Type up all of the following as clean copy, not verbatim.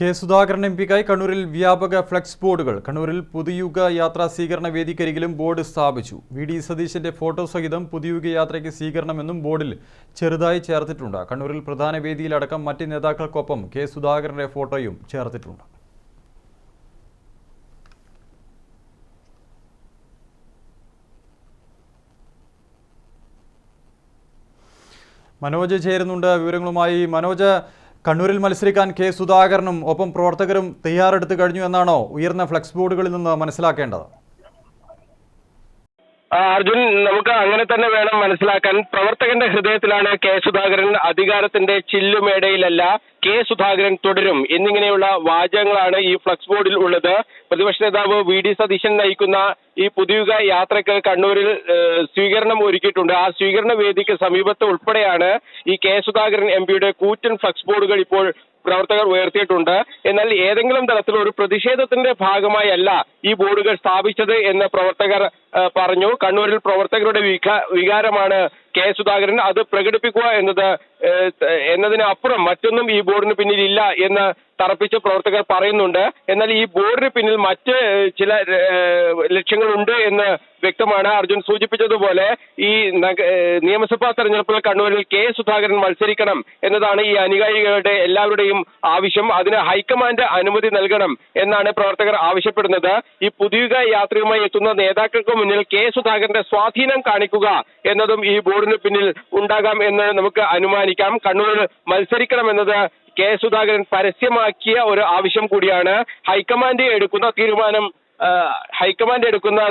K Sudhakaran എംപിക്കായി കണ്ണൂരിൽ വ്യാപക flex ബോർഡുകൾ. കണ്ണൂരിൽ പുതുയുഗ യാത്രാ സ്വീകരണ വേദിക്കരികിലും ബോർഡ് സ്ഥാപിച്ചു. വി.ഡി. സതീശന്റെ ഫോട്ടോ സഹിതം പുതുയുഗ യാത്രയ്ക്ക് സ്വീകരണമെന്നും ബോർഡിൽ ചെറുതായി ചേർത്തിട്ടുണ്ട്. കണ്ണൂരിൽ പ്രധാന വേദിയിലടക്കം മറ്റ് നേതാക്കൾക്കൊപ്പം കെ സുധാകരന്റെ ഫോട്ടോയും ചേർത്തിട്ടുണ്ട്. മനോജ് ചേരുന്നുണ്ട് വിവരങ്ങളുമായി. മനോജ്, കണ്ണൂരിൽ മത്സരിക്കാൻ കെ സുധാകരനും ഒപ്പം പ്രവർത്തകരും തയ്യാറെടുത്തു കഴിഞ്ഞു എന്നാണോ ഉയർന്ന ഫ്ലെക്സ് ബോർഡുകളിൽ നിന്ന് മനസ്സിലാക്കേണ്ടത്? അർജുൻ, നമുക്ക് അങ്ങനെ തന്നെ വേണം മനസ്സിലാക്കാൻ. പ്രവർത്തകന്റെ ഹൃദയത്തിലാണ് കെ സുധാകരൻ. അധികാരത്തിന്റെ ചില്ലുമേടയിലല്ല, കെ സുധാകരൻ തുടരും എന്നിങ്ങനെയുള്ള വാചകങ്ങളാണ് ഈ ഫ്ലക്സ് ബോർഡിൽ ഉള്ളത്. പ്രതിപക്ഷ നേതാവ് വി.ഡി. സതീശൻ നയിക്കുന്ന ഈ പുതുയുഗ യാത്രയ്ക്ക് കണ്ണൂരിൽ സ്വീകരണം ഒരുക്കിയിട്ടുണ്ട്. ആ സ്വീകരണ വേദിക്ക് സമീപത്ത് ഉൾപ്പെടെയാണ് ഈ കെ സുധാകരൻ എംപിയുടെ കൂറ്റൻ ഫ്ലക്സ് ബോർഡുകൾ ഇപ്പോൾ പ്രവർത്തകർ ഉയർത്തിയിട്ടുണ്ട്. എന്നാൽ ഏതെങ്കിലും തരത്തിലുള്ള ഒരു പ്രതിഷേധത്തിന്റെ ഭാഗമായി അല്ല ഈ ബോർഡുകൾ സ്ഥാപിച്ചത് എന്ന് പ്രവർത്തകർ പറഞ്ഞു. കണ്ണൂരിൽ പ്രവർത്തകരുടെ വികാരമാണ് കെ സുധാകരൻ. അത് പ്രകടിപ്പിക്കുക എന്നതിനപ്പുറം മറ്റൊന്നും ഈ ബോർഡിന് പിന്നിലില്ല എന്ന് തറപ്പിച്ച് പ്രവർത്തകർ പറയുന്നുണ്ട്. എന്നാൽ ഈ ബോർഡിന് പിന്നിൽ മറ്റ് ചില ലക്ഷ്യങ്ങളുണ്ട് എന്ന് വ്യക്തമാണ്. അർജുൻ സൂചിപ്പിച്ചതുപോലെ ഈ നിയമസഭാ തെരഞ്ഞെടുപ്പിൽ കണ്ണൂരിൽ കെ സുധാകരൻ മത്സരിക്കണം എന്നതാണ് ഈ അനുയായികളുടെ എല്ലാവരുടെയും ആവശ്യം. അതിന് ഹൈക്കമാൻഡ് അനുമതി നൽകണം എന്നാണ് പ്രവർത്തകർ ആവശ്യപ്പെടുന്നത്. ഈ പുതുയുഗ യാത്രയുമായി എത്തുന്ന നേതാക്കൾക്ക് മുന്നിൽ കെ സുധാകരന്റെ സ്വാധീനം കാണിക്കുക എന്നതും ഈ ബോർഡിന് പിന്നിൽ ഉണ്ടാകാം എന്ന് നമുക്ക് അനുമാനിക്കാം. കണ്ണൂരിൽ മത്സരിക്കണം എന്നത് കെ സുധാകരൻ പരസ്യമാക്കിയ ഒരു ആവശ്യം കൂടിയാണ്. ഹൈക്കമാൻഡ് എടുക്കുന്ന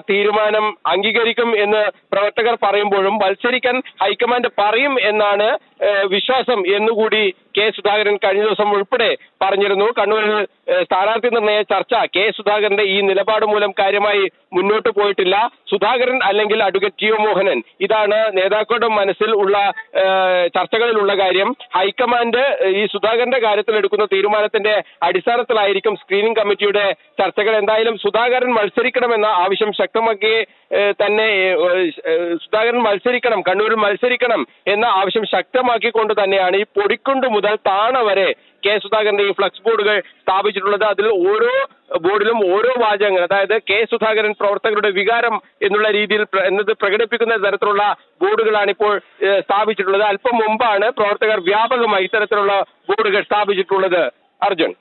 തീരുമാനം അംഗീകരിക്കും എന്ന് പ്രവർത്തകർ പറയുമ്പോഴും മത്സരിക്കാൻ ഹൈക്കമാൻഡ് പറയും എന്നാണ് വിശ്വാസം എന്നുകൂടി കെ സുധാകരൻ കഴിഞ്ഞ ദിവസം ഉൾപ്പെടെ പറഞ്ഞിരുന്നു. കണ്ണൂരിൽ സ്ഥാനാർത്ഥി നിർണയ ചർച്ച കെ സുധാകരന്റെ ഈ നിലപാട് മൂലം കാര്യമായി മുന്നോട്ട് പോയിട്ടില്ല. സുധാകരൻ അല്ലെങ്കിൽ അഡ്വക്കേറ്റ് ടി.ഒ. മോഹനൻ, ഇതാണ് നേതാക്കളുടെ മനസ്സിൽ ഉള്ള ചർച്ചകളിലുള്ള കാര്യം. ഹൈക്കമാൻഡ് ഈ സുധാകരന്റെ കാര്യത്തിൽ എടുക്കുന്ന തീരുമാനത്തിന്റെ അടിസ്ഥാനത്തിലായിരിക്കും സ്ക്രീനിംഗ് കമ്മിറ്റിയുടെ ചർച്ചകൾ. എന്തായാലും സുധാകരൻ മത്സരിക്കണമെന്ന ആവശ്യം ശക്തമാക്കി തന്നെ സുധാകരൻ മത്സരിക്കണം, കണ്ണൂരിൽ മത്സരിക്കണം എന്ന ആവശ്യം ശക്തമാക്കിക്കൊണ്ട് തന്നെയാണ് ഈ പൊടിക്കുണ്ട് മുതൽ താണ വരെ കെ സുധാകരന്റെ ഈ ഫ്ലക്സ് ബോർഡുകൾ സ്ഥാപിച്ചിട്ടുള്ളത്. അതിൽ ഓരോ ബോർഡിലും ഓരോ വാചകങ്ങൾ, അതായത് കെ സുധാകരൻ പ്രവർത്തകരുടെ വികാരം എന്നുള്ള രീതിയിൽ പ്രകടിപ്പിക്കുന്ന തരത്തിലുള്ള ബോർഡുകളാണ് ഇപ്പോൾ സ്ഥാപിച്ചിട്ടുള്ളത്. അല്പം മുമ്പാണ് പ്രവർത്തകർ വ്യാപകമായി ഇത്തരത്തിലുള്ള ബോർഡുകൾ സ്ഥാപിച്ചിട്ടുള്ളത്. അർജുൻ.